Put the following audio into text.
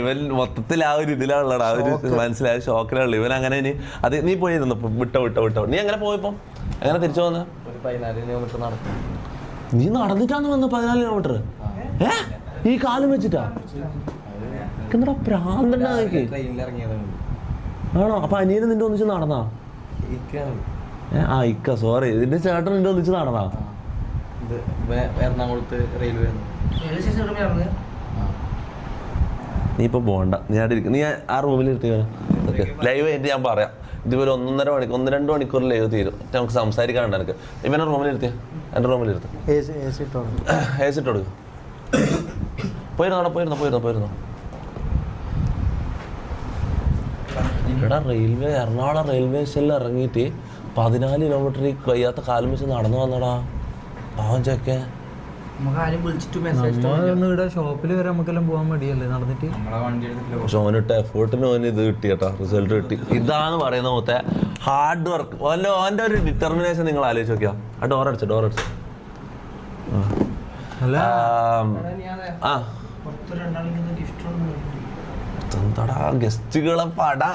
ഇവൻ മൊത്തത്തിൽ ആ ഒരു ഇതിലാണുള്ളടാ, ആ ഒരു മനസ്സിലായ ഷോക്കിലുള്ള ഇവൻ. അങ്ങനെ അത് നീ പോയിരുന്നു വിട്ടോ നീ എങ്ങനെ പോയപ്പോ എങ്ങനെ തിരിച്ചു വന്ന? 14 കിലോമീറ്റർ നടക്കും. നീ നടന്നിട്ടാന്ന് വന്ന 14 കിലോമീറ്റർ? ഈ കാലം വെച്ചിട്ടാ? എന്താ പ്രാന്തണ്ടാ? ആണോ? അപ്പൊ അനിയന് നിന്റെ ഒന്നിച്ച് നടന്നാ? ഇക്ക സോറി, ഇതിന്റെ ചേട്ടൻ നിന്റെ ഒന്നിച്ച് നടന്നാ? എറണാകുളത്ത് റെയിൽവേ. നീ ഇപ്പൊ പോണ്ട, നീ അവിടെ ഇരിക്കും. നീ ആ റൂമിൽ ഇരുത്തിയോ? ലൈവ് ആയിട്ട് ഞാൻ പറയാം. ഇതുപോലെ 1-2 മണിക്കൂർ ലൈവ് തീരും. നമുക്ക് സംസാരിക്കാനുണ്ട് എനിക്ക്. ഇവനെ റൂമിലിരുത്തിയ എൻ്റെ റൂമിലിരുത്ത്. എ സി ഇട്ട് കൊടുക്കും. പോയിരുന്നോ. എടാ എറണാകുളം റെയിൽവേ സ്റ്റേഷനിൽ ഇറങ്ങിയിട്ട് 14 കിലോമീറ്റർ ഈ വയ്യാത്ത കാലം വെച്ച് നടന്നു വന്നടാ പാവം ചെക്കൻ. ഷോപ്പിൽ വരെ നമുക്കെല്ലാം പോകാൻ മടിയല്ലേ നടന്നിട്ട്. പക്ഷെ ഓനിട്ട എഫേർട്ടിന് ഓന് ഇത് കിട്ടി കേട്ടോ, റിസൾട്ട് കിട്ടി. ഇതാണ് പറയുന്ന മൊത്തം ഹാർഡ് വർക്ക്. ഓൻ്റെ ഒരു ഡിറ്റർമിനേഷൻ നിങ്ങൾ ആലോചിച്ച് നോക്കിയാ. ആ ഡോറടിച്ചു എന്താടാ ഗസ്റ്റുകളെ പടാ.